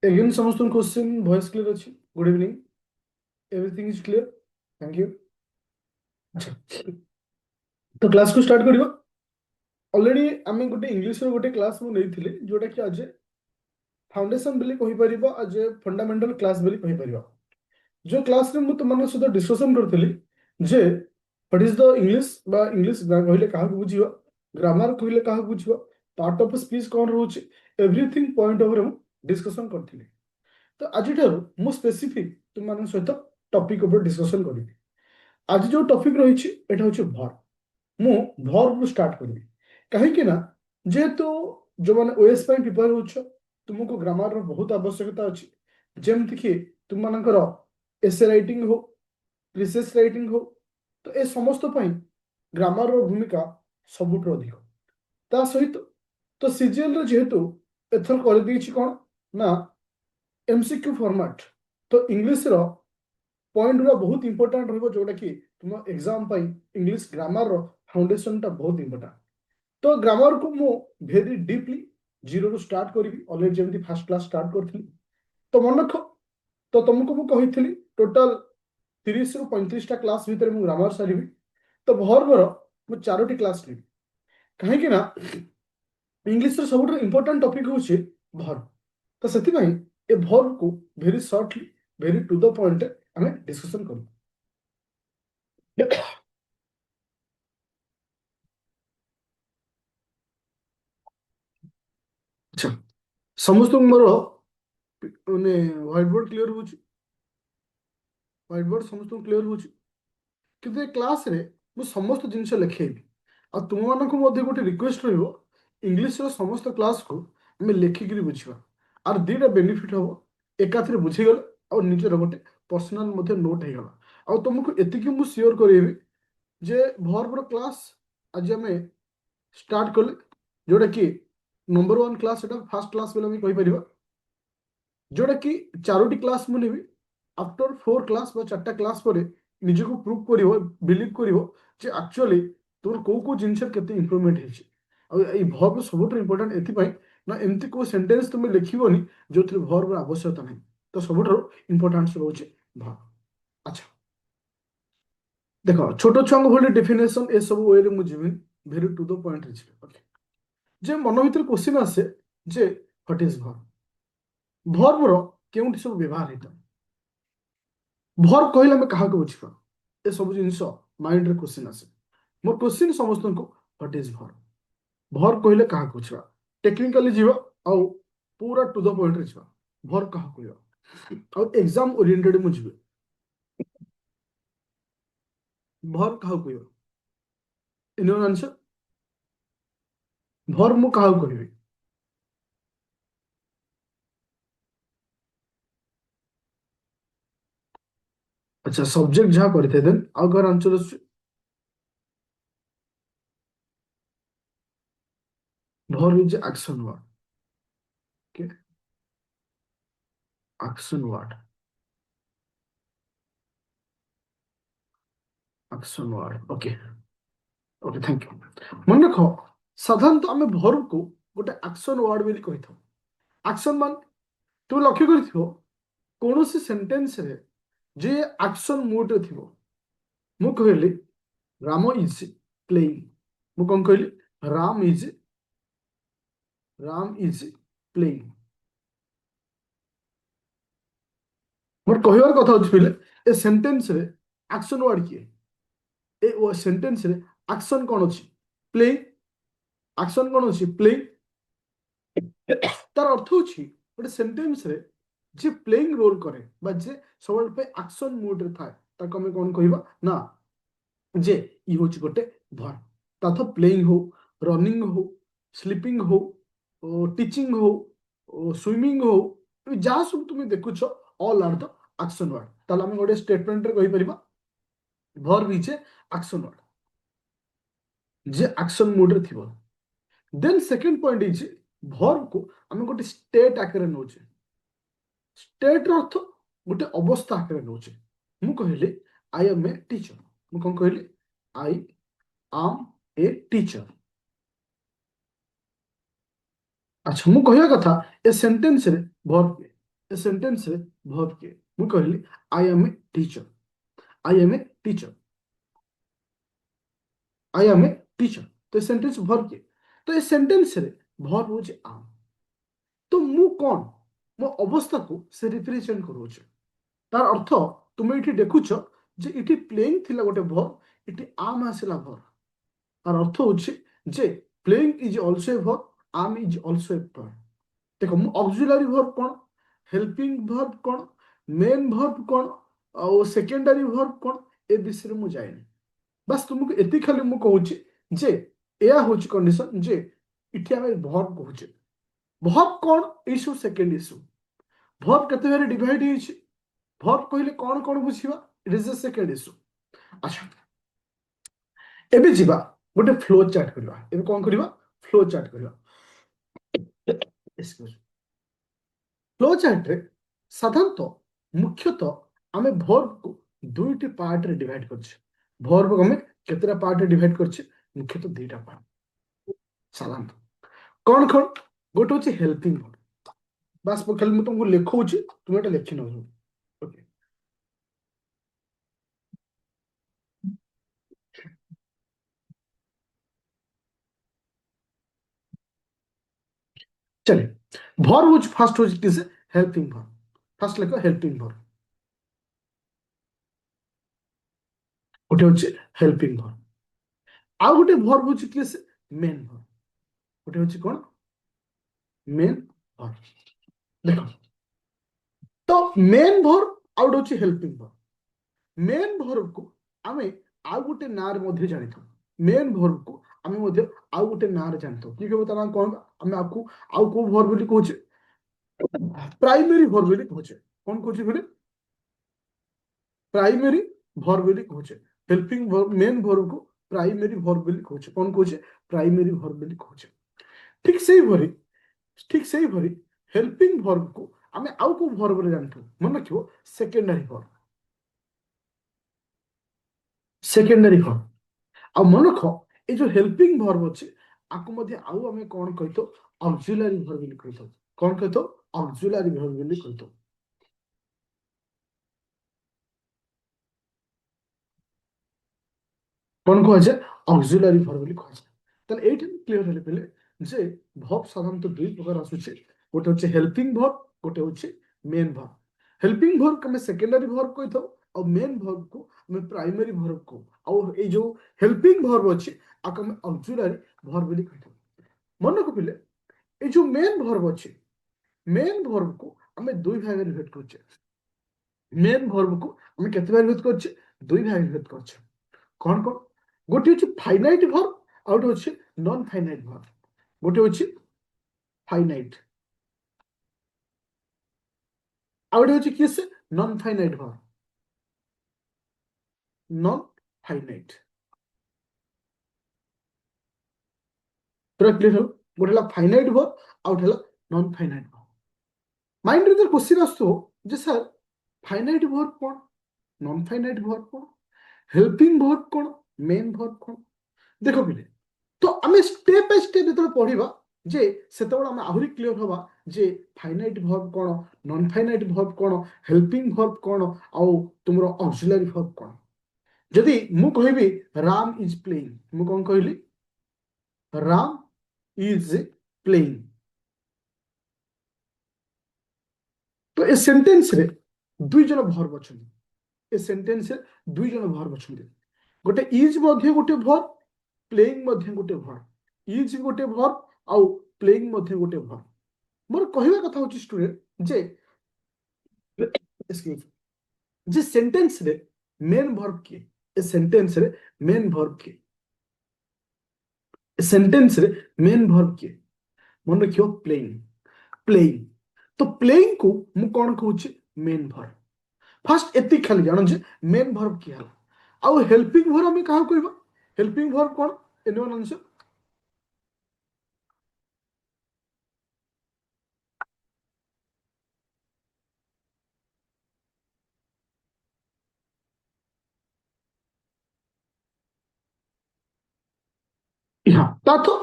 Again, समस्त question voice clear अच्छी. Good evening. Everything is clear. Thank you. अच्छा, तो क्लास को स्टार्ट करियो. ऑलरेडी आमे गोटे इंग्लिश रो गोटे क्लास मु नेइथिले जोटा कि आज फाउंडेशन बोली कहि परिबो, आज फंडामेंटल क्लास बोली कहि परिबो. जो क्लास रे मु तुमन सहित डिस्कशन करथिली जे व्हाट इज द इंग्लिश बा इंग्लिश कहले काहा बुझियो, ग्रामर कहले काहा बुझियो, पार्ट ऑफ स्पीच कोन रहउची, एवरीथिंग पॉइंट ओवर हम डिस्कशन करथिली. तो आज मु स्पेसिफिक तुम सहित टॉपिक ऊपर डिस्कशन करी. आज जो टॉपिक रही एटा हूँ भर. मु भर स्टार्ट करी कहीं ना जेहेतु जो मैंने ओएस प्रिपेयर हो तुमको ग्रामर रो बहुत आवश्यकता अच्छी. जमती कि तुम मानकर एसे राइटिंग हो, रिसर्च राइटिंग हो, तो ए समस्त ग्रामर रो भूमिका सबुठ अधिक. ता सहित तो सीजीएल जेहेतु एथर कर देछि कोन ना एमसीक्यू फॉर्मेट. तो इंग्लिश रो पॉइंट गुरा बहुत इंपोर्टेंट रहबो जोटा कि तुम एग्जाम इंग्लिश ग्रामर रो फाउंडेशन टा बहुत इंपोर्टेंट. तो ग्रामर को मु वेरी डीपली जीरो रू स्टार्ट करी. ऑलरेडी जेमती फर्स्ट क्लास स्टार्ट करथि तो मन रख. तो तुमको मु कहिथली टोटल 30 रु 35 टा क्लास भीतर मु ग्रामर सारिबी. तो भर मु चारोटी क्लास लेबी कहीं कि ना इंग्लिश रो सबुठ इंपोर्टेंट टॉपिक होछि भर. तो सेति ए भर को very shortly very to the point हमें डिस्कशन करू. अच्छा, समस्त मोर माने व्हाइट बोर्ड क्लियर हो. व्हाइट बोर्ड समस्त क्लियर हो. किंतु ए क्लास रे मु समस्त जिनिस लिखेबी. आ तुम मानक मध्य गोटे रिक्वेस्ट रहिबो, इंग्लिश रो समस्त क्लास को हमें लेखिक बुझा. आर दीटा बेनिफिट हम एकाथरे बुझीगल और निजर गोटे पर्सनाल मध्य नोट होगला. आ तुमको एतिकी मु सियोर करेबी जे भरपूर क्लास आज आम स्टार्ट कले जोटा कि नंबर 1 क्लास फर्स्ट क्लास बोले आम कहीपर जोटा कि चारोटी क्लास मुझे आफ्टर 4 क्लास चार्टा क्लास पर निजको प्रूव कर बिलीव कर एक्चुअली तुम कौ जिनस के इम्प्रूवमेंट भर्व सब इंपोर्टाट एपाई ना एमती को सेंटेंस तुम लिखोनी जो भर्व आवश्यकता नहीं. तो सब इंपोर्टान्स रोचे भर्व. अच्छा, देख छोट छुआ भाई डेफिनेशन ए सब वे मुझे भेरी टू द पॉइंट ओके. जे मन भर क्वेश्चन आसे जे व्हाट इज भर्व. भर्वर केउठी सब व्यवहार होता. भर कहले आम क्या बुझा ए सब जिन माइंड रे क्वेश्चन आसे. मोर क्वेश्चन समस्त को व्हाट इज भर. भर कहले क्या बुझा टेक्निकाली जीव आउ पूरा टू द पॉइंट रे जीव. भर क्या कह और एग्जाम ओरिएंटेड मुझे भर क्या कह इन आंसर. भर मु क्या कह. अच्छा, सब्जेक्ट जहाँ करते देन अगर आंसर भर is action word. Okay, action word, action word. Okay okay, thank you. मन रख साधारणतः आम भर को गोटे एक्शन वर्ड बोली कही था. एक्शन मान तुम लक्ष्य कर कौन सी सेंटेंस रे जे एक्शन मोड रे थिबो. मु कहली राम इज प्लेइंग. मु कौन कहली राम इज प्लेइंग. मोर कहबार कथा होछि पहिले ए सेंटेंस रे एक्शन वर्ड किए. ए ओ सेंटेंस रे एक्शन कौन अछि प्लेइंग. एक्शन कौन अछि प्लेइंग. तार अर्थ होछि गोटे सेंटेंस रे जे प्लेइंग रोल करे बा जे सबल पे एक्शन मोड रे थाए ताको हम कौन कहबा ना जे इ होछि गोटे भर. ताथ प्लेइंग हो, रनिंग हो, स्लीपिंग हो, टीचिंग हो, स्विमिंग हो, जहाँ सब तुम देखुछ all are the action word. ताले हम गोटे स्टेटमेंट रे कहि परिबा भर बीचे एक्शन वर्ड जे एक्शन मोड रे थिबो. देन सेकंड पॉइंट इज भर को हम गोटे स्टेट आकर नौचे. स्टेट अर्थ गोटे अवस्था आकर नौचे. मु कहले आई एम ए टीचर. मु कौन कहले आई आम ए टीचर. अच्छा, मु कहया कथा ए सेंटेंस रे भर ए सेंटेंस रे वर्ब किए मु कहली I am a teacher I am a teacher I am a teacher तो सेंटेंस वर्ब किए तो ए सेंटेंस रे वर्ब हो आम तो मु कौन मो अवस्था को से रिप्रेजेंट करूचे तार अर्थ तुम ये देखुच जे इटी प्लेइंग थिला गोटे वर्ब इटी आम आसिला वर्ब तार अर्थ होछि जे playing is also a verb आम इज आल्सो ए वर्ब देखो मु ऑक्सिलरी वर्ब कौन हेल्पिंग वर्ब कौन मेन वर्ब कौन और सेकेंडरी वर्ब कौन ए विषय मु जाएनी बस तुमको एति खाली मु कहूछि जे एया होछि कंडीशन जे इठी आमे वर्ब कहूचे वर्ब कौन इशू सेकेंड इशू वर्ब केते बारे डिवाइड होइछि वर्ब कहले कौन कौन बुझिबा it is the second issue अच्छा एबे जिबा गोटे फ्लो चार्ट करबा एबे कौन करबा फ्लो चार्ट करबा एक्सक्यूज फ्लो चार्ट रे साधारणतः मुख्यतः आमे वर्ब को दुईटी पार्ट रे डिवाइड करछे वर्ब को हमें केतेटा पार्ट रे डिवाइड करछे मुख्यतः दुईटा पार्ट साधारणतः कौन कौन गोटे होची हेल्पिंग वर्ब बस मु खाली मु तुमको लिखौची तुम एटा लिखि नौ ओके चले वर्ब होची फर्स्ट होची किसे हेल्पिंग वर्ब फर्स्ट लिखो हेल्पिंग वर्ब गोटे होची हेल्पिंग वर्ब आ गोटे वर्ब होची किसे मेन वर्ब गोटे होची कोन मेन वर्ब देखो तो मेन वर्ब आ गोटे होची हेल्पिंग वर्ब मेन वर्ब को आमे आ गोटे नार मध्ये जानिथौ मेन वर्ब को आमे मध्ये आ गोटे नार जानिथौ कि कहबो ता कोन आमे आपको आ को वर्ब बोली कहूचे प्राइमरी वर्ब बोली कहूचे कोन कहूचे बोले प्राइमरी वर्ब बोली कहूचे हेल्पिंग वर्ब मेन वर्ब को प्राइमरी वर्ब बोली कहूचे कोन कहूचे प्राइमरी वर्ब बोली कहूचे ठीक सेही भरी ठीक सेही भरी हेल्पिंग वर्ब को आमे आउ को वर्ब रे जानथौ मन रखियो सेकेंडरी वर्ब सेकेंडरी वर्ब आ मन रख ए जो हेल्पिंग वर्ब अछि आको मध्ये आउ आमे कोन कहितो ऑक्सिलरी वर्ब बोली कहितो कोन कहितो ऑक्सिलरी वर्ब बोली कहितो কোন কুହାଯାଏ ଅକ୍ସିଲାରୀ ଭର୍ବ ବୋଲି କୁହାଯାଏ ତାହେଲେ ଏଇଠି କ୍ଲିୟର ହେଲେ କହିଲେ ଯେ ଭର୍ବ ସାଧାରଣତଃ ଦୁଇ ପ୍ରକାର ଆସୁଛି ଗୋଟେ ହଉଛି ହେଲ୍ପିଂ ଭର୍ବ ଗୋଟେ ହଉଛି ମେନ୍ ଭର୍ବ ହେଲ୍ପିଂ ଭର୍ବ ଆମେ ସେକେଣ୍ଡାରୀ ଭର୍ବ କହିଥାଉ ଆଉ ମେନ୍ ଭର୍ବକୁ ଆମେ ପ୍ରାଇମେରୀ ଭର୍ବ କହୁ ଆଉ ଏଇ ଯୋଉ ହେଲ୍ପିଂ ଭର୍ବ ଅଛି ଆକୁ ଆମେ ଅକ୍ସିଲାରୀ ଭର୍ବ ବୋଲି କହିଥାଉ ମନେ ରଖିଲେ ଏଇ ଯୋଉ ମେନ୍ ଭର୍ବ ଅଛି ମେନ୍ ଭର୍ବକୁ ଆମେ ଦୁଇ ଭାଗରେ ବିଭକ୍ତ କରୁଛେ ମେନ୍ ଭର୍ବକୁ ଆମେ କେତେ ଭାଗରେ ବିଭକ୍ତ କରୁଛେ ଦୁଇ ଭାଗରେ ବିଭକ୍ତ କରୁଛେ कौन कौन गोटे हूँ फाइनाइट भर्ब आउ गोटे हूँ नॉन फाइनाइट भर्ब गोटे हूँ फाइनाइट आउ गोटे हूँ किए से non finite verb non finite पूरा क्लियर हो गोटे है फाइनाइट भर्ब आउ गोटे है नॉन फाइनाइट भर्ब माइंड रे क्वेश्चन आसो जे सर फाइनाइट भर्ब कौन नॉन फाइनाइट भर्ब कौन हेल्पिंग भर्ब कौन मेन भर्ब कौन देख पिले तो आम स्टेप बाय स्टेप जो पढ़ा जे सेतबेले आम आहुरी क्लियर हवा जे फाइनाइट भर्ब कौन नॉन फाइनाइट भर्ब कौन हेल्पिंग भर्ब कौन आउ तुमर ऑक्सिलरी भर्ब कौन जदि मु कहबी राम इज प्लेइंग मु कौन कहली राम इज प्लेइंग तो ए सेंटेंस रे दुई जन भर्ब अछंती ए सेंटेंस रे दुई जन भर्ब अछंती गोटे इज मध्ये गोटे भर्ब प्लेइंग मध्ये गोटे भर्ब इज गोटे भर्ब आउ प्लेइंग मध्ये गोटे भर्ब मोर कहवा कथा होची स्टूडेंट जे एक्सक्यूज जे सेंटेंस रे मेन भर्ब के ए सेंटेंस रे मेन भर्ब के सेंटेंस रे मेन भर्ब के मन रखियो प्लेइंग प्लेइंग तो प्लेइंग को मु कोन कहूची मेन भर्ब फर्स्ट एति खाली जानो जे मेन भर्ब की हला आउ हेल्पिंग भर्ब हम कहा कहबा हेल्पिंग भर्ब कोन एनीवन आंसर हाँ ता तो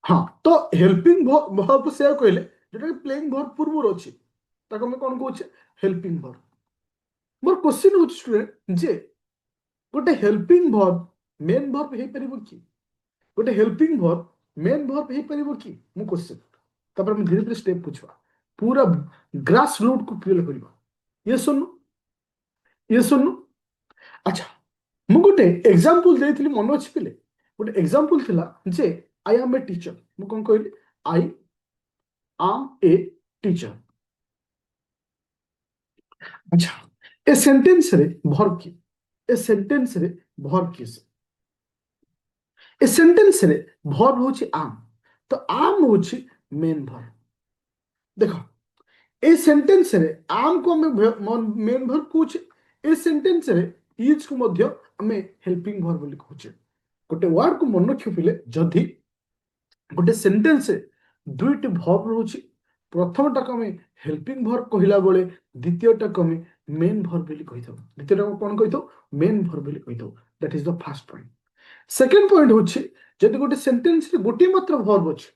हाँ तो हेल्पिंग भर्ब से कहले जेटा प्लेइंग भर्ब पूर्व अछि ताको मैं कौन कहूचे हेल्पिंग वर्ब। मोर क्वेश्चन होची स्टूडेंट जे गोटे हेल्पिंग वर्ब मेन वर्ब हे परिबो कि गोटे हेल्पिंग वर्ब मेन वर्ब हे परिबो कि मु क्वेश्चन तापर हम धीरे धीरे स्टेप पूछवा पूरा ग्रास रूट को क्लियर करबा ये सुन ये सुन अच्छा मु गोटे एग्जांपल देइथिली मन अछि पिले गोटे एग्जांपल थिला जे आई एम ए टीचर मु कोन कहली आई एम ए टीचर अच्छा ए सेंटेंस रे वर्ब की ए सेंटेंस रे वर्ब की ए सेंटेंस रे वर्ब होची आम तो आम होची मेन वर्ब देखो ए सेंटेंस रे आम को हमें मेन वर्ब कहूचे ए सेंटेंस रे इज को मध्य हमें हेल्पिंग वर्ब बोली कहूचे गोटे वर्ड को मन रखिले जदि गोटे सेंटेंस रे दुईटी वर्ब रहउची प्रथमटा को हमें हेल्पिंग वर्ब कहिला बेले द्वितीयटा को हमें मेन वर्ब बोली कहिथौ द्वितीयटा को कोन कहिथौ मेन वर्ब बोली कहिथौ that is the first point second point होची जदि गोटे सेंटेंस रे गोटे मात्र वर्ब अछि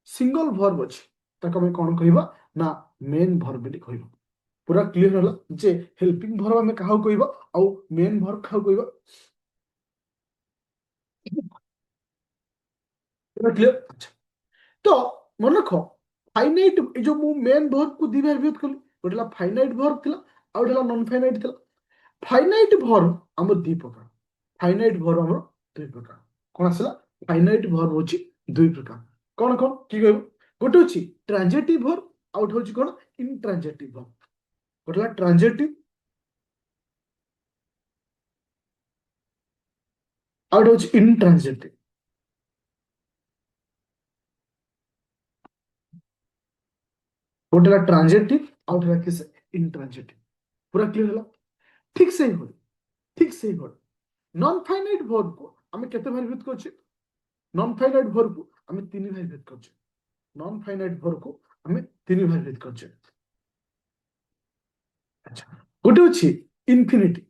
सिंगल वर्ब अछि ताको हमें कोन कहिबा ना मेन वर्ब बोली कहिबा पूरा क्लियर होला जे हेल्पिंग वर्ब हमें काहा कहिबा आ मेन वर्ब काहा कहिबा पूरा क्लियर अच्छा तो मन रख फाइनाइट ए जो मु मेन वर्ब को दी भाग कली गोटेला फाइनाइट वर्ब थिला आ गोटेला नॉन फाइनाइट थिला फाइनाइट वर्ब हमर दी प्रकार फाइनाइट वर्ब हमर दुई प्रकार कोन आसला फाइनाइट वर्ब होची दुई प्रकार कोन कोन की कहबो गोटे होची ट्रांजिटिव वर्ब आ गोटे होची कोन इंट्रांजिटिव वर्ब गोटेला ट्रांजिटिव आ गोटे होची इंट्रांजिटिव गोटेला ट्रांजिटिव आ गोटेला किस इंट्रांजिटिव पूरा क्लियर होला ठीक से हो ठीक से हो नॉन फाइनाइट वर्ब को हमें केते भाग विभक्त करछे नॉन फाइनाइट वर्ब को हमें तीन भाग विभक्त करछे नॉन फाइनाइट वर्ब को हमें तीन भाग विभक्त करछे अच्छा गोटे अछि इन्फिनिटी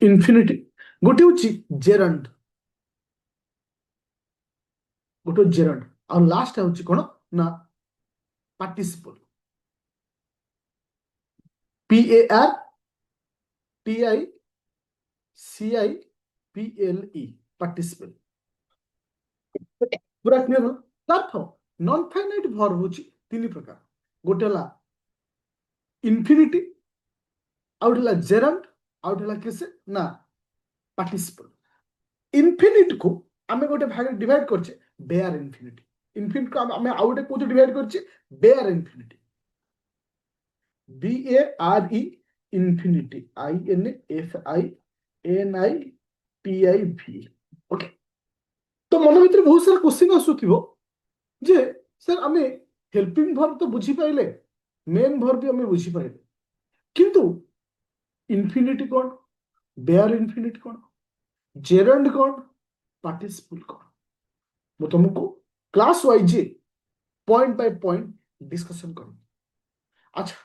इन्फिनिटी गोटे अछि जेरंड गोटे जेरंड और लास्ट अछि कोन ना participle P A R T I C I P L E participle पूरा क्लियर होला तार्थ नॉन फाइनाइट वर्ब होची तीन प्रकार गोटे ला इन्फिनिटी आउट ला जेरंड आउट ला किसे ना पार्टिसिपल इन्फिनिट को आमे गोटे भाग डिवाइड करछे बेयर इन्फिनिटी इन्फिनिट को आमे आउट को डिवाइड करछे bare infinitive B A R E infinitive I N F I N I T I V okay तो मन भीतर बहुत सारा क्वेश्चन आसुथिबो जे सर आमे हेल्पिंग वर्ब तो बुझी पाइले मेन वर्ब भी आमे बुझी पाइले किंतु इन्फिनिटी कोन बेयर इन्फिनिटी कोन जेरंड कोन पार्टिसिपल कोन मु तुमको class wise point by point discussion करूँ अच्छा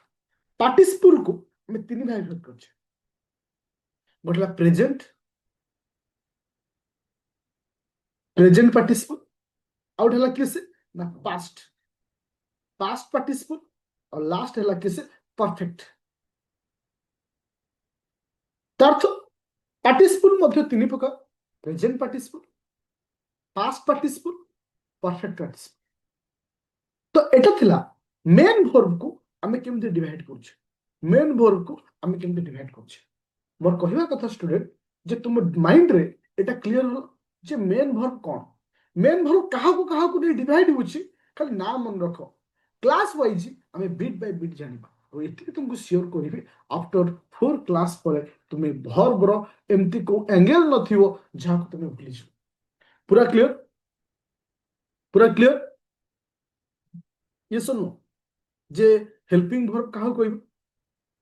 पार्टिसिपल को हमें तीन भाग विभक्त करछे गोटेला प्रेजेंट पार्टिसिपल आउट हला किसे ना पास्ट पास्ट पार्टिसिपल और लास्ट हला किसे परफेक्ट तार्थ पार्टिसिपल मध्य तीन प्रकार present participle past participle perfect participle तो एटा थिला मेन वर्ब को हमें केमते डिवाइड करछे मेन वर्ब को हमें केमते डिवाइड करछे मोर कहवा कथा स्टूडेंट जे तुम माइंड रे एटा क्लियर हो जे मेन वर्ब कोन मेन वर्ब कहा को डिवाइड होची खाली नाम मन रखो क्लास वाइज हमें बिट बाय बिट जानिबा और एति तुमको श्योर करिवे आफ्टर 4 क्लास पर तुम्हें वर्ब रो एमती को एंगल नथिवो जहा को तुम्हें भूली जो पूरा क्लियर ये सुनो जे हेल्पिंग वर्ब कहा कहबो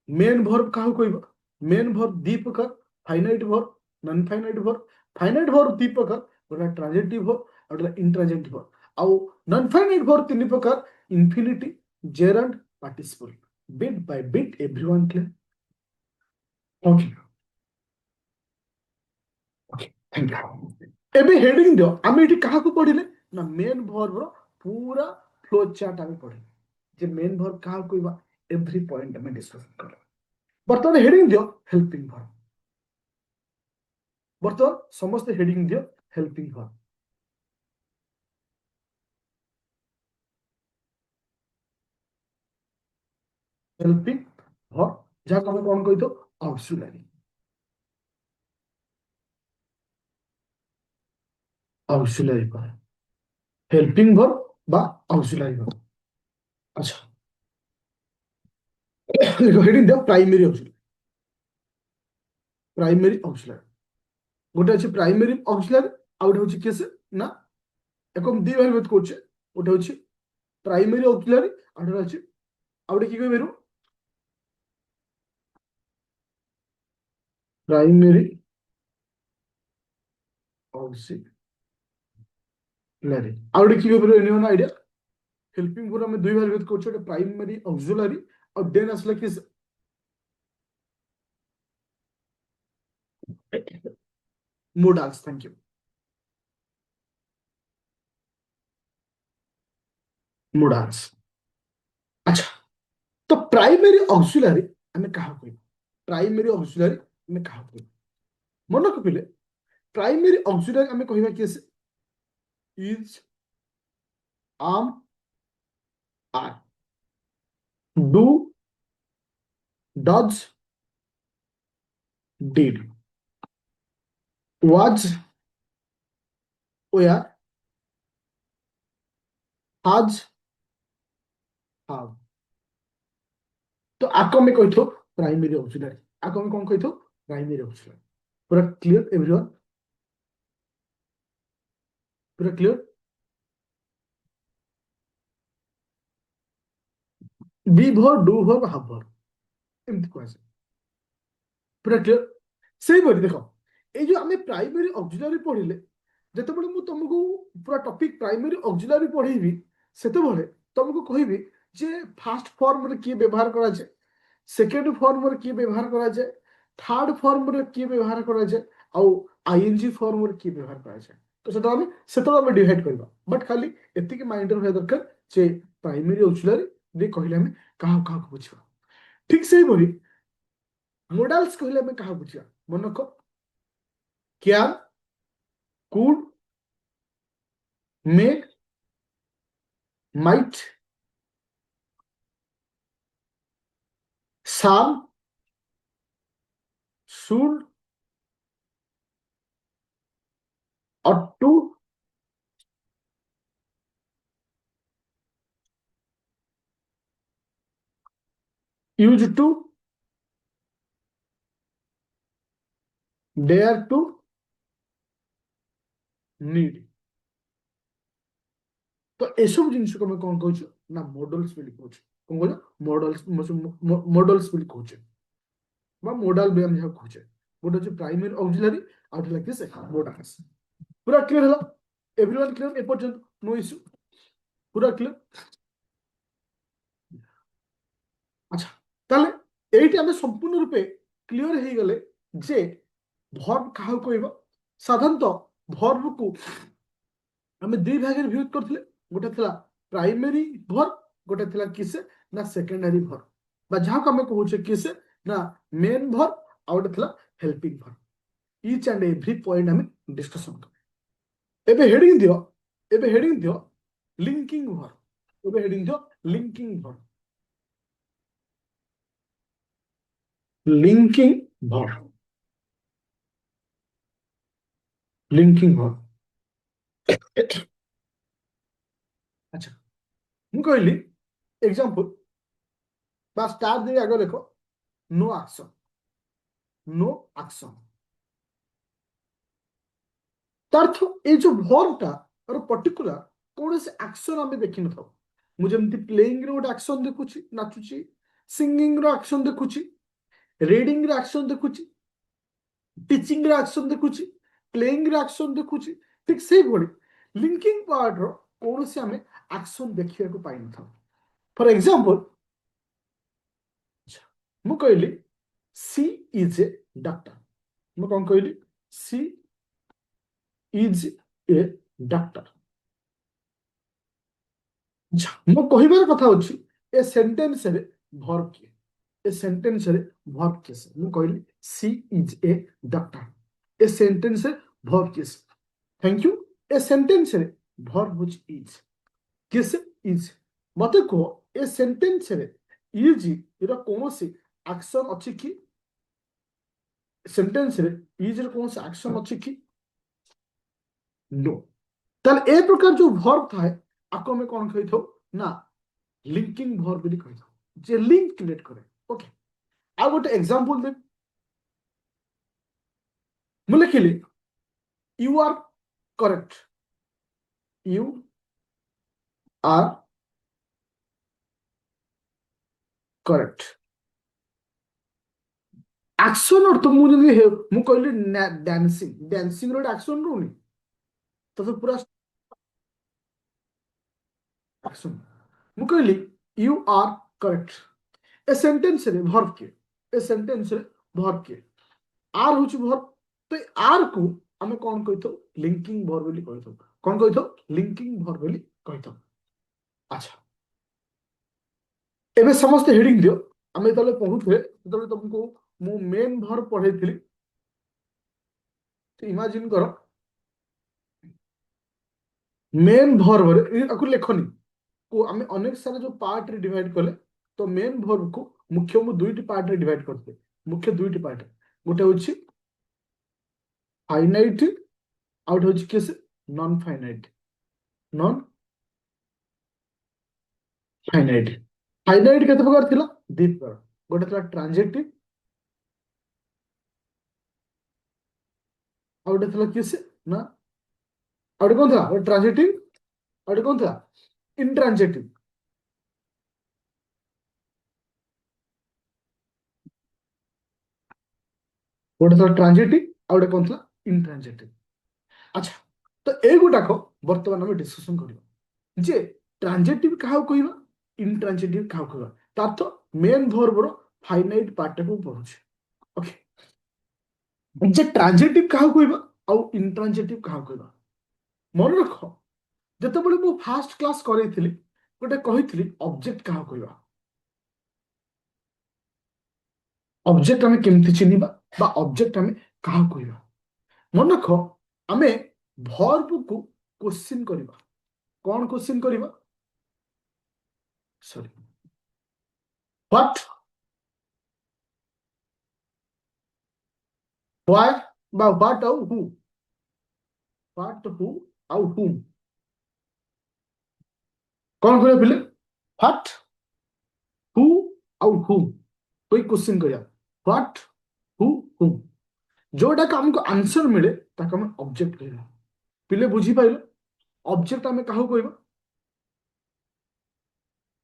मेन वर्ब कहा कहबो मेन वर्ब दी प्रकार finite verb non finite verb दी प्रकार गोटा ट्रांजिटिव वर्ब और इंट्रांजिटिव वर्ब आउ नॉन फाइनाइट वर्ब तीन प्रकार infinity gerund participle bit by bit everyone clear okay okay thank you एबे हेडिंग दियो आमे एठी कहा को पढिले ना मेन वर्ब रो पूरा फ्लो चार्ट आम पढ़े जे मेन वर्ब क्या कहवा एवरी पॉइंट आम डिस्कशन कर बर्तमान हेडिंग दियो हेल्पिंग वर्ब बर्तमान समस्त हेडिंग दियो हेल्पिंग वर्ब हेल्पिंग वर्ब जहाँ आम कौन कही तो auxiliary auxiliary verb helping verb बा ऑक्सिलरी वर्ब अच्छा देखो हेडिंग दियो प्राइमरी ऑक्सिलरी गोटे अच्छे प्राइमरी ऑक्सिलरी आ गोटे हूँ किस ना एक दी भाग भेद कर गोटे हूँ प्राइमरी ऑक्सिलरी आ गोटे अच्छे आ गोटे कि कह प्राइमरी ऑक्सिलरी आ गोटे कि कह एनी आइडिया हेल्पिंग पूरा में दुई भाग भेद कर प्राइमरी ऑक्सिलरी और देन आसला किस मोडाल्स थैंक यू मोडाल्स अच्छा तो प्राइमरी ऑक्सिलरी आम क्या कह प्राइमरी ऑक्सिलरी आम क्या कह मन रखिले प्राइमरी ऑक्सिलरी आम कह किस is am are do does did was were has have तो आको में कही थो प्राइमरी ऑक्सिलरी आको में कौन कही थो प्राइमरी ऑक्सिलरी पूरा क्लियर एवरीवन पूरा क्लियर बी भर डू भर हाव भर एमती कह पूरा क्लियर से देख ये आम प्राइमरी ऑक्सिलरी पढ़ले जितेबाला मुझे तुमको पूरा टॉपिक प्राइमरी ऑक्सिलरी पढ़ेबी से तुमको कहबी जे फास्ट फॉर्म रे किए व्यवहार करा जाए सेकेंड फॉर्म रे किए व्यवहार करा जाए थर्ड फॉर्म रे किए व्यवहार करा जाए आउ आईएनजी फॉर्म रे किए व्यवहार करा जाए तो से डिवाइड करबा बट खाली एतिक माइंड रहा दरकार जे प्राइमरी ऑक्सिलरी दे कहले हमें कहा कहा बुझा ठीक से ही मोडाल्स कहले हमें कहा बुझा मन रख क्या could make might shall should ought to used to dare to need तो एसब जिनस को कौन कह ना मॉडल्स भी कहूँ कौन कह मॉडल्स मॉडल्स भी कहूँ मोडाल भी हम जहाँ कहूँ गोटे हूँ primary auxiliary out like this modals पूरा क्लियर है एवरीवन क्लियर एपर्यंत नो इश्यू पूरा क्लियर अच्छा ताले एठी आमे संपूर्ण रूपे क्लियर हे गले जे वर्ब काहा कहबो साधारणतः वर्ब को आमे दुई भाग में विभक्त करथिले गोटे थिला प्राइमरी वर्ब गोटे थिला किसे ना सेकेंडरी वर्ब बा जहाँ को आमे कहूचे किसे ना मेन वर्ब आ गोटे थिला helping verb each and every point आमे डिस्कशन कर एबे हेडिंग दियो लिंकिंग वर्ब एबे हेडिंग दियो linking verb linking verb linking verb अच्छा ମୁଁ କହିଲି एग्जांपल बा स्टार दे आगे देखो नो एक्शन नो एक्शन तार ये जो वर्ब टा और पर्टिकुलर कौन से एक्शन आमे देखि न थाउ मुझे एमती प्लेइंग रो एक्शन देखुची नाचुची सिंगिंग रो एक्शन देखुची रीडिंग रो एक्शन देखुची टीचिंग रो एक्शन देखुची प्लेइंग रो एक्शन देखुची ठीक से भली लिंकिंग पार्ट रो कौन से आमे एक्शन देखिया को पाइ न थाउ फॉर एग्जांपल ମୁଁ କହିଲି सी इज ए डॉक्टर ମୁଁ କଣ କହିଲି सी इज ए डॉक्टर ମୁଁ କହିବାର କଥା ହଉଛି ଏ ସେଣ୍ଟେନ୍ସରେ ଭର୍ବ କିଏ? ଏ ସେଣ୍ଟେନ୍ସରେ ଭର୍ବ କିଏ? ମୁଁ କହିଲି ସି ଇଜ ଏ ଡକ୍ଟର। ଏ ସେଣ୍ଟେନ୍ସରେ ଭର୍ବ କିଏ? Thank you. ଏ ସେଣ୍ଟେନ୍ସରେ ଭର୍ବ ହଉଛି ଇଜ। କିଏ ସେ? ଇଜ। ମତେ କୁହ ଏ ସେଣ୍ଟେନ୍ସରେ ଇଜ ର କୌଣସି ଆକ୍ସନ ଅଛି କି? ସେଣ୍ଟେନ୍ସରେ ଇଜ ର କୌଣସି ଆକ୍ସନ ଅଛି କି? नो। ତାହେଲେ ଏ ପ୍ରକାର ଯୋଉ ଭର୍ବ ଥାଏ ଆକୁ ଆମେ କଣ କହିଥାଉ ନା লিঙ্কিং ভর্ব ବୋଲି କହିଥାଉ ଯେ ଲିଙ୍କ କ୍ରିଏଟ କରେ। ଓକେ, ଆଉ ଗୋଟେ ଏକ୍ସାମ୍ପଲ ଦେବି। ମୁଁ ଲେଖିଲି you are correct. You are correct. Action ଅର୍ଥ ମୁଁ ଯଦି ମୁଁ କହିଲି ଡ୍ୟାନ୍ସିଂ, ଡ୍ୟାନ୍ସିଂ ର ଗୋଟେ ଆକ୍ସନ ରହୁନି ତ ପୁରା ଆକ୍ସନ। ମୁଁ କହିଲି ୟୁ ଆର୍ କରେକ୍ଟ। ଏ ସେଣ୍ଟେନ୍ସରେ ଭର୍ବ କିଏ? ଏ ସେଣ୍ଟେନ୍ସରେ ଭର୍ବ କିଏ? ଆର୍ ହଉଛି ଭର୍ବ। ତ ଆର୍ କୁ ଆମେ କଣ କହିଥାଉ? ଲିଙ୍କିଂ ଭର୍ବ ବୋଲି କହିଥାଉ। କଣ କହିଥାଉ? ଲିଙ୍କିଂ ଭର୍ବ ବୋଲି କହିଥାଉ। ଆଚ୍ଛା, ଏବେ ସମସ୍ତେ ହେଡିଂ ଦିଅ। ଆମେ ଯେତେବେଳେ ପଢୁଥିଲେ ସେତେବେଳେ ତମକୁ ମୁଁ ମେନ୍ ଭର୍ବ ପଢେଇଥିଲି। ଇମାଜିନ କର ମେନ୍ ଭର୍ବରେ ଆକୁ ଲେଖନି को ଆମେ ଅନେକ ସାରା ଯୋଉ ପାର୍ଟରେ ଡିଭାଇଡ କଲେ ତ ମେନ୍ ଭର୍ବକୁ ମୁଖ୍ୟ ମୁଁ ଦୁଇଟି ପାର୍ଟରେ ଡିଭାଇଡ କରିଥିଲି। ମୁଖ୍ୟ ଦୁଇଟି ପାର୍ଟ, ଗୋଟେ ହଉଛି ଫାଇନାଇଟ ଆଉ ଗୋଟେ ହଉଛି କିଏ? ନନ୍ ଫାଇନାଇଟ। ନନ୍ ଫାଇନାଇଟ। ଫାଇନାଇଟ କେତେ ପ୍ରକାର ଥିଲା? ଦି ପ୍ରକାର। ଗୋଟେ ଥିଲା ଟ୍ରାନଜେକ୍ଟିଭ ଆଉ ଗୋଟେ ଥିଲା କିଏ? ନା ଆଉ ଗୋଟେ କଣ ଥିଲା? ଗୋଟେ ଟ୍ରାନଜେକ୍ଟିଭ ଆଉ ଗୋଟେ କଣ ଥିଲା? ଇନଟ୍ରାନଜେକ୍ଟିଭ। ଗୋଟେ ଥିଲା ଟ୍ରାନଜେକ୍ଟିଭ ଆଉ ଗୋଟେ କଣ ଥିଲା? ଇନଟ୍ରାନଜେକ୍ଟିଭ। ଆଚ୍ଛା, ତ ଏଇଗୁଡାକ ବର୍ତ୍ତମାନ ଆମେ ଡିସ୍କସନ କରିବା ଯେ ଟ୍ରାନଜେକ୍ଟିଭ କାହାକୁ କହିବା, ଇନଟ୍ରାନଜେକ୍ଟିଭ କାହାକୁ କହିବା। ତାର ତ ମେନ୍ ଭର୍ବର ଫାଇନାଇଟ ପାର୍ଟଟାକୁ ପଢୁଛି। ଓକେ, ଯେ ଟ୍ରାନଜେକ୍ଟିଭ କାହାକୁ କହିବା ଆଉ ଇନଟ୍ରାନଜେକ୍ଟିଭ କାହାକୁ କହିବା? ମନେ ରଖ ଯେତେବେଳେ ମୁଁ ଫାଷ୍ଟ କ୍ଲାସ କରେଇଥିଲି ଗୋଟେ କହିଥିଲି ଅବଜେକ୍ଟ କାହାକୁ କହିବା। ଅବଜେକ୍ଟ ଆମେ କେମିତି ଚିହ୍ନିବା ବା ଅବଜେକ୍ଟ ଆମେ କାହାକୁ କହିବା? ମନେ ରଖ ଆମେ ଭର୍ବକୁ କ୍ୱେଶ୍ଚିନ୍ କରିବା। କଣ କ୍ୱେଶ୍ଚିନ୍ କରିବା? ସରି, ହ୍ୱାଟ, ହ୍ୱାଇ বা ହ୍ୱାଟ ଆଉ ହୁ। ହ୍ୱାଟ, ହୁ ଆଉ ହୁମ୍। କଣ କରିବା ପିଲେ? ହ୍ୱାଟ, ହୁ ଆଉ ହୁମ୍ କହି କ୍ୱେଶ୍ଚିନ୍ କରିବା। What, who, whom. ଯୋଉଟାକୁ ଆମକୁ ଆନ୍ସର ମିଳେ ତାକୁ ଆମେ ଅବଜେକ୍ଟ କହିବା। ପିଲେ ବୁଝିପାରିଲେ? ଅବଜେକ୍ଟ ଆମେ କାହାକୁ କହିବା?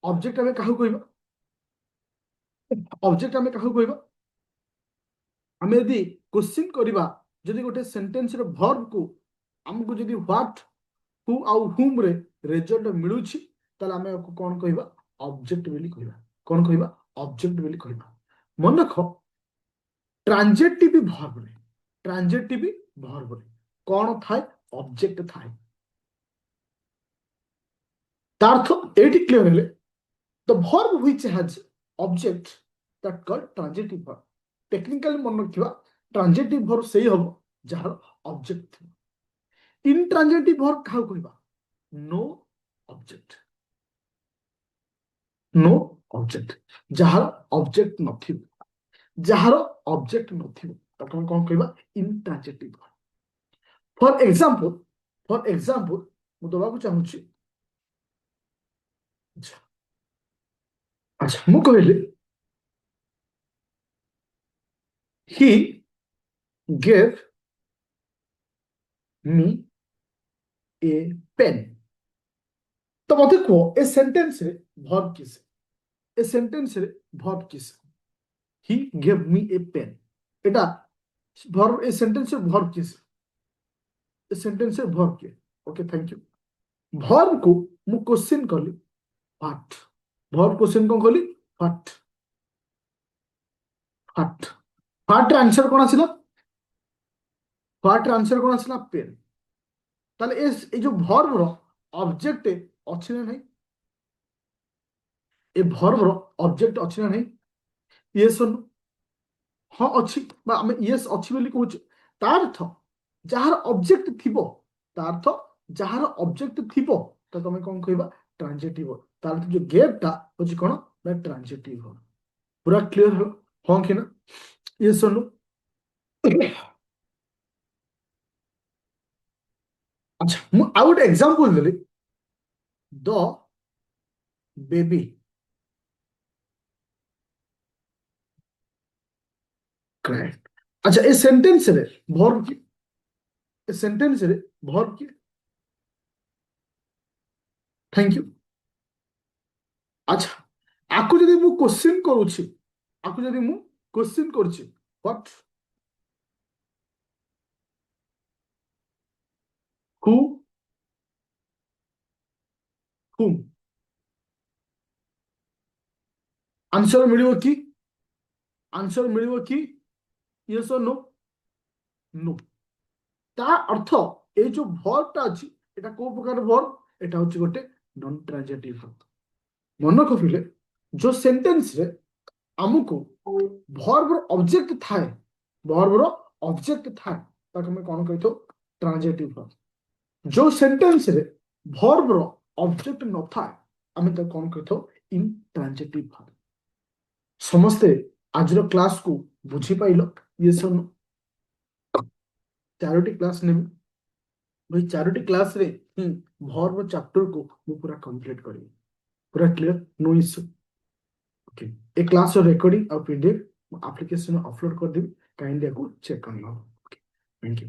ଅବଜେକ୍ଟ ଆମେ କାହାକୁ କହିବା? ଅବଜେକ୍ଟ ଆମେ କାହାକୁ କହିବା? ଆମେ ଯଦି କ୍ୱେଶ୍ଚିନ୍ କରିବା, ଯଦି ଗୋଟେ ସେଣ୍ଟେନ୍ସର ଭର୍ବକୁ ଆମକୁ ଯଦି ହ୍ୱାଟ, ହୁ ଆଉ ହୁମ୍ ରେ ରେଜଲ୍ଟ ମିଳୁଛି ତାହେଲେ ଆମେ ଆକୁ କଣ କହିବା? ଅବଜେକ୍ଟ ବୋଲି କହିବା। କଣ କହିବା? ଅବଜେକ୍ଟ ବୋଲି କହିବା। ମନେ ରଖ ଟ୍ରାନଜେକ୍ଟିଭ ଭର୍ବରେ, ଟ୍ରାନଜେକ୍ଟିଭ ଭର୍ବରେ କଣ ଥାଏ? ଅବଜେକ୍ଟ ଥାଏ। ତା ଅର୍ଥ ଏଇଠି କ୍ଲିୟର ହେଲେ the verb which has object that called transitive verb. Technically ମନେ ରଖିବା transitive verb ସେଇ ହବ ଯାହାର object ଥିବ। intransitive verb କାହାକୁ କହିବା? no object। no object, ଯାହାର object ନଥିବ, ଯାହାର object ନଥିବ ତାକୁ ଆମେ କଣ କହିବା? intransitive verb। ଫର ଏକ୍ସାମ୍ପଲ ମୁଁ ଦବାକୁ ଚାହୁଁଛି। ଆଚ୍ଛା, ମୁଁ କହିଲି he gave me a pen। ତ ମତେ କୁହ ଏ ସେଣ୍ଟେନ୍ସରେ ଭର୍ବ କିସ? ଏ ସେଣ୍ଟେନ୍ସରେ ଭର୍ବ କିସ? ହି ଗେଭ୍ ମି ଏ ପେନ୍। এটা ভর্ব, এই সেন্টেন্সের ভর্ব কিস? এই সেন্টেন্সের ভর্ব কি? ওকে, থ্যাংক ইউ। ভর্বକୁ ମୁଁ କ୍ୱେଶ୍ଚିନ୍ କଲି ହ୍ୱାଟ। ଭର୍ବ କ୍ୱେଶ୍ଚିନ୍ କଣ କଲି? ହ୍ୱାଟ। ହ୍ୱାଟ, ହ୍ୱାଟର ଆନ୍ସର କଣ ଆସିଲା? ହ୍ୱାଟର ଆନ୍ସର କଣ ଆସିଲା? ପେନ୍। ତାହେଲେ ଏ ଯୋଉ ଭର୍ବର ଅବଜେକ୍ଟ ଅଛି ନା ନାହିଁ? ए भर्ब रो ऑब्जेक्ट अछि ना नहीं? यस और नो? हाँ अछि बा हम यस अछि बोली कहूछ। तार अर्थ जहार ऑब्जेक्ट थिबो, तार अर्थ जहार ऑब्जेक्ट थिबो तो तमे कोन कहबा? ट्रांजिटिव। तार अर्थ जो गेट ता होछि कोन? ना ट्रांजिटिव। पूरा क्लियर हो? हाँ कि ना? यस और नो? अच्छा मु आ गोटे example Delhi. The baby. Correct. अच्छा ए सेंटेंस रे वर्ब की? ए सेंटेंस रे वर्ब की? Thank you. अच्छा आकु जदि मु क्वेश्चन करूछि, आकु जदि मु क्वेश्चन करूछि, व्हाट? हु? हुम? आंसर मिलिबो की? आंसर मिलिबो की? यस और नो? नो। ता अर्थ ए जो वर्ब ता अछि एटा को प्रकार वर्ब? एटा होछि गोटे नॉन ट्रांजिटिव वर्ब। मन रखिले जो सेंटेंस रे हमको वर्ब रो ऑब्जेक्ट थाए, वर्ब रो ऑब्जेक्ट थाए ताको मैं कोन कहतो? Transitive verb. जो सेंटेंस रे वर्ब रो ऑब्जेक्ट न थाए आमे तो कोन कहतो? Intransitive verb. समस्ते आजर क्लास को बुझी पाइलो? यस और नो? चारोटी क्लास ने भाई चारोटी क्लास रे वर्ब चैप्टर को मु पूरा कंप्लीट करी। पूरा क्लियर? No issue? ओके। ए क्लास रो रिकॉर्डिंग और पीडीएफ एप्लीकेशन में अपलोड कर देबी, काइंडली को चेक कर लो। Okay, thank you.